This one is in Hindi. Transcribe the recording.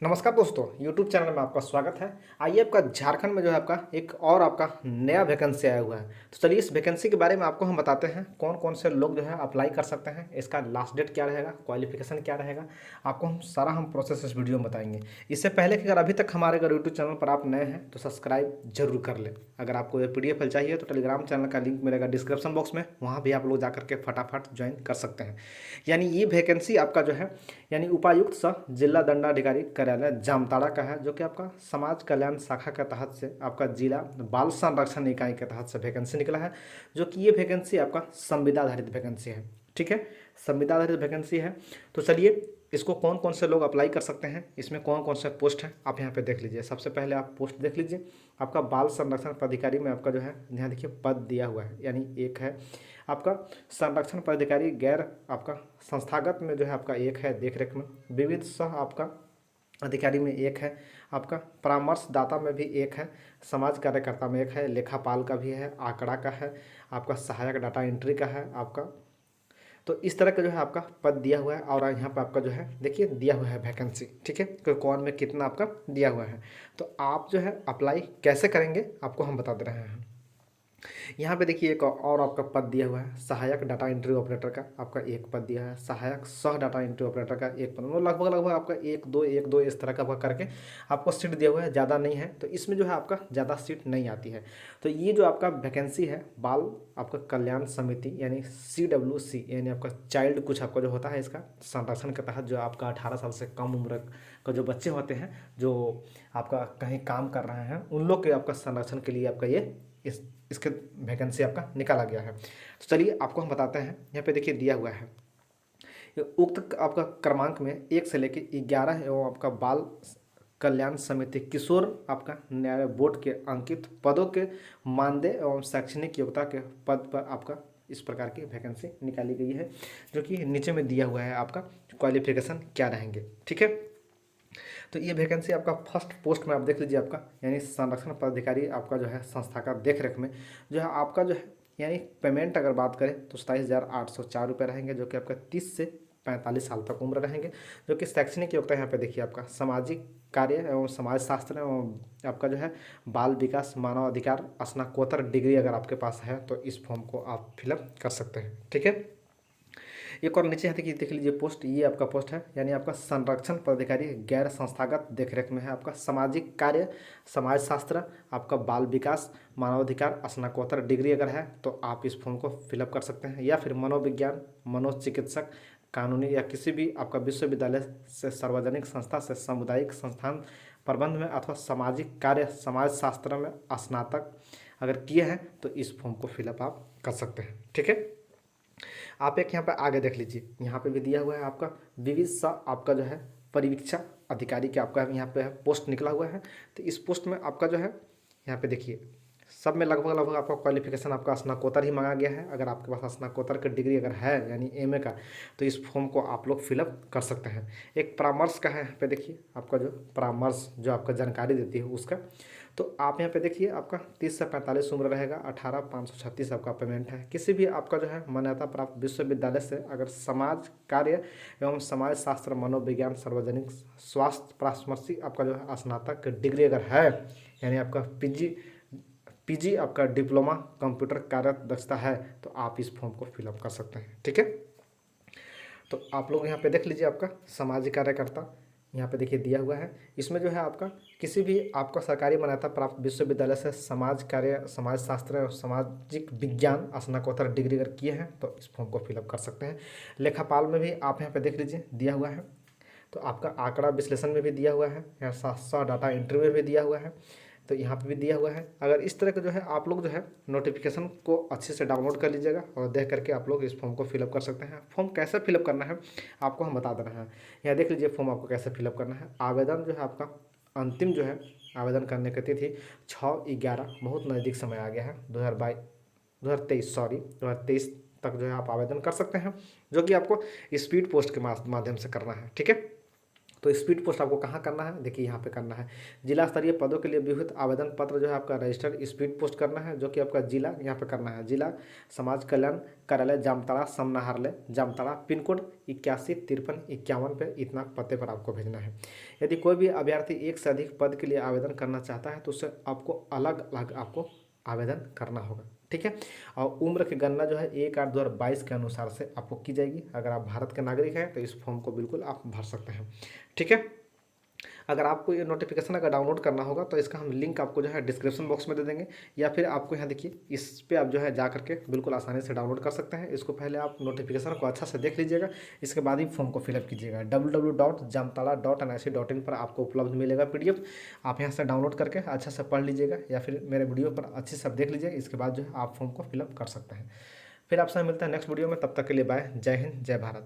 नमस्कार दोस्तों, YouTube चैनल में आपका स्वागत है। आइए आपका झारखंड में जो है आपका एक और आपका नया वैकेंसी आया हुआ है। तो चलिए इस वैकेंसी के बारे में आपको हम बताते हैं कौन कौन से लोग जो है अप्लाई कर सकते हैं, इसका लास्ट डेट क्या रहेगा, क्वालिफिकेशन क्या रहेगा, आपको हम प्रोसेस इस वीडियो में बताएंगे। इससे पहले कि अगर अभी तक हमारे अगर यूट्यूब चैनल पर आप नए हैं तो सब्सक्राइब जरूर कर लें। अगर आपको ये PDF फाइल चाहिए तो टेलीग्राम चैनल का लिंक मिलेगा डिस्क्रिप्शन बॉक्स में, वहाँ भी आप लोग जाकर के फटाफट ज्वाइन कर सकते हैं। यानी ये वैकेंसी आपका जो है यानी उपायुक्त सह जिला दंडाधिकारी कार्यालय जामताड़ा का है, जो कि आपका समाज कल्याण शाखा के तहत से आपका जिला बाल संरक्षण इकाई के तहत से वैकेंसी निकला है। जो कि ये वैकेंसी आपका संविदा आधारित वैकेंसी है। ठीक है, संविदा आधारित वैकेंसी है। तो चलिए इसको कौन कौन से लोग अप्लाई कर सकते हैं, इसमें कौन कौन से पोस्ट हैं आप यहाँ पे देख लीजिए। सबसे पहले आप पोस्ट देख लीजिए। आपका बाल संरक्षण पदाधिकारी में आपका जो है यहाँ देखिए पद दिया हुआ है, यानी एक है आपका संरक्षण पदाधिकारी गैर आपका संस्थागत में जो है आपका एक है, देख रेख में विविध सह आपका अधिकारी में एक है, आपका परामर्शदाता में भी एक है, समाज कार्यकर्ता में एक है, लेखापाल का भी है, आंकड़ा का है, आपका सहायक डाटा एंट्री का है आपका। तो इस तरह का जो है आपका पद दिया हुआ है और यहाँ पर आपका जो है देखिए दिया हुआ है वैकेंसी। ठीक है, कि कौन में कितना आपका दिया हुआ है। तो आप जो है अप्लाई कैसे करेंगे आपको हम बता दे रहे हैं। यहाँ पे देखिए एक और आपका पद दिया हुआ है, सहायक डाटा एंट्री ऑपरेटर का आपका एक पद दिया है, सहायक सह डाटा एंट्री ऑपरेटर का एक पद, मतलब लगभग लगभग आपका एक दो इस तरह का आपका करके आपको सीट दिया हुआ है, ज़्यादा नहीं है। तो इसमें जो है आपका ज़्यादा सीट नहीं आती है। तो ये जो आपका वैकेंसी है बाल आपका कल्याण समिति यानी CWC यानी आपका चाइल्ड कुछ आपका जो होता है इसका संरक्षण के तहत, जो आपका 18 साल से कम उम्र का जो बच्चे होते हैं जो आपका कहीं काम कर रहे हैं, उन लोग के आपका संरक्षण के लिए आपका ये इसके वैकेंसी आपका निकाला गया है। तो चलिए आपको हम बताते हैं। यहाँ पे देखिए दिया हुआ है उक्त आपका क्रमांक में 1 से लेकर 11 एवं आपका बाल कल्याण समिति किशोर आपका न्याय बोर्ड के अंकित पदों के मानदेय एवं शैक्षणिक योग्यता के पद पर आपका इस प्रकार की वैकेंसी निकाली गई है, जो कि नीचे में दिया हुआ है आपका क्वालिफिकेशन क्या रहेंगे। ठीक है, तो ये वैकेंसी आपका फर्स्ट पोस्ट में आप देख लीजिए आपका यानी संरक्षण पदाधिकारी आपका जो है संस्था का देख रेख में जो है आपका जो है यानी पेमेंट अगर बात करें तो 27,804 रुपये रहेंगे, जो कि आपका 30 से 45 साल तक उम्र रहेंगे। जो कि शैक्षणिक योग्यता यहाँ पे देखिए आपका सामाजिक कार्य एवं समाज शास्त्र एवं आपका जो है बाल विकास मानव अधिकार स्नातकोत्तर डिग्री अगर आपके पास है तो इस फॉर्म को आप फिलअप कर सकते हैं। ठीक है, एक और नीचे है कि देख लीजिए पोस्ट, ये आपका पोस्ट है यानी आपका संरक्षण पदाधिकारी गैर संस्थागत देखरेख में है, आपका सामाजिक कार्य समाज शास्त्र आपका बाल विकास मानवाधिकार स्नातकोत्तर डिग्री अगर है तो आप इस फॉर्म को फिलअप कर सकते हैं। या फिर मनोविज्ञान मनोचिकित्सक कानूनी या किसी भी आपका विश्वविद्यालय से सार्वजनिक संस्था से सामुदायिक संस्थान प्रबंध में अथवा सामाजिक कार्य समाज शास्त्र में स्नातक अगर किए हैं तो इस फॉर्म को फिलअप आप कर सकते हैं। ठीक है, आप एक यहाँ पे आगे देख लीजिए, यहाँ पे भी दिया हुआ है आपका विविध सा आपका जो है परिवीक्षा अधिकारी के आपका यहाँ पे है पोस्ट निकला हुआ है। तो इस पोस्ट में आपका जो है यहाँ पे देखिए सब में लगभग लगभग आपका क्वालिफिकेशन आपका स्नातकोत्तर ही मांगा गया है। अगर आपके पास स्नातकोत्तर की डिग्री अगर है यानी MA का तो इस फॉर्म को आप लोग फिलअप कर सकते हैं। एक परामर्श का है यहाँ पे देखिए आपका जो परामर्श जो आपका जानकारी देती है उसका। तो आप यहाँ पे देखिए आपका 30 से 45 उम्र रहेगा, 18,536 आपका पेमेंट है। किसी भी आपका जो है मान्यता प्राप्त विश्वविद्यालय से अगर समाज कार्य एवं समाज शास्त्र मनोविज्ञान सार्वजनिक स्वास्थ्य परामर्शी आपका जो है स्नातक डिग्री अगर है यानी आपका पीजी आपका डिप्लोमा कंप्यूटर कार्य दक्षता है तो आप इस फॉर्म को फिलअप कर सकते हैं। ठीक है, तो आप लोग यहाँ पे देख लीजिए आपका सामाजिक कार्यकर्ता यहाँ पे देखिए दिया हुआ है। इसमें जो है आपका किसी भी आपका सरकारी मान्यता प्राप्त विश्वविद्यालय से समाज कार्य समाज शास्त्र और सामाजिक विज्ञान स्नातकोत्तर डिग्री अगर किए हैं तो इस फॉर्म को फिलअप कर सकते हैं। लेखापाल में भी आप यहाँ पे देख लीजिए दिया हुआ है। तो आपका आंकड़ा विश्लेषण में भी दिया हुआ है, यहाँ 700 डाटा एंट्री में भी दिया हुआ है, तो यहाँ पे भी दिया हुआ है। अगर इस तरह का जो है आप लोग जो है नोटिफिकेशन को अच्छे से डाउनलोड कर लीजिएगा और देख करके आप लोग इस फॉर्म को फिलअप कर सकते हैं। फॉर्म कैसे फिलअप करना है आपको हम बता दे रहे हैं। यहाँ देख लीजिए फॉर्म आपको कैसे फिलअप करना है। आवेदन जो है आपका अंतिम जो है आवेदन करने की तिथि 6/11 बहुत नज़दीक समय आ गया है 2023 तक जो है आप आवेदन कर सकते हैं, जो कि आपको स्पीड पोस्ट के माध्यम से करना है। ठीक है, तो स्पीड पोस्ट आपको कहाँ करना है, देखिए यहाँ पे करना है। जिला स्तरीय पदों के लिए विहित आवेदन पत्र जो है आपका रजिस्टर्ड स्पीड पोस्ट करना है, जो कि आपका जिला यहाँ पे करना है, जिला समाज कल्याण कार्यालय जामताड़ा समनाहारलय जामताड़ा, पिन कोड 815351 पे इतना पते पर आपको भेजना है। यदि कोई भी अभ्यर्थी एक से अधिक पद के लिए आवेदन करना चाहता है तो उससे आपको अलग अलग आपको आवेदन करना होगा, ठीक है। और उम्र की गणना जो है 1/8/2022 के अनुसार से आपको की जाएगी। अगर आप भारत के नागरिक हैं तो इस फॉर्म को बिल्कुल आप भर सकते हैं, ठीक है। अगर आपको ये नोटिफिकेशन अगर डाउनलोड करना होगा तो इसका हम लिंक आपको जो है डिस्क्रिप्शन बॉक्स में दे देंगे, या फिर आपको यहाँ देखिए इस पे आप जो है जा करके बिल्कुल आसानी से डाउनलोड कर सकते हैं। इसको पहले आप नोटिफिकेशन को अच्छा से देख लीजिएगा, इसके बाद ही फॉर्म को फिलअप कीजिएगा। www.jamtara.nic.in पर आपको उपलब्ध मिलेगा PDF। आप यहाँ से डाउनलोड करके अच्छा से पढ़ लीजिएगा, या फिर मेरे वीडियो पर अच्छे से देख लीजिएगा, इसके बाद जो है आप फॉर्म को फिलअप कर सकते हैं। फिर आपसे मिलते हैं नेक्स्ट वीडियो में, तब तक के लिए बाय, जय हिंद, जय भारत।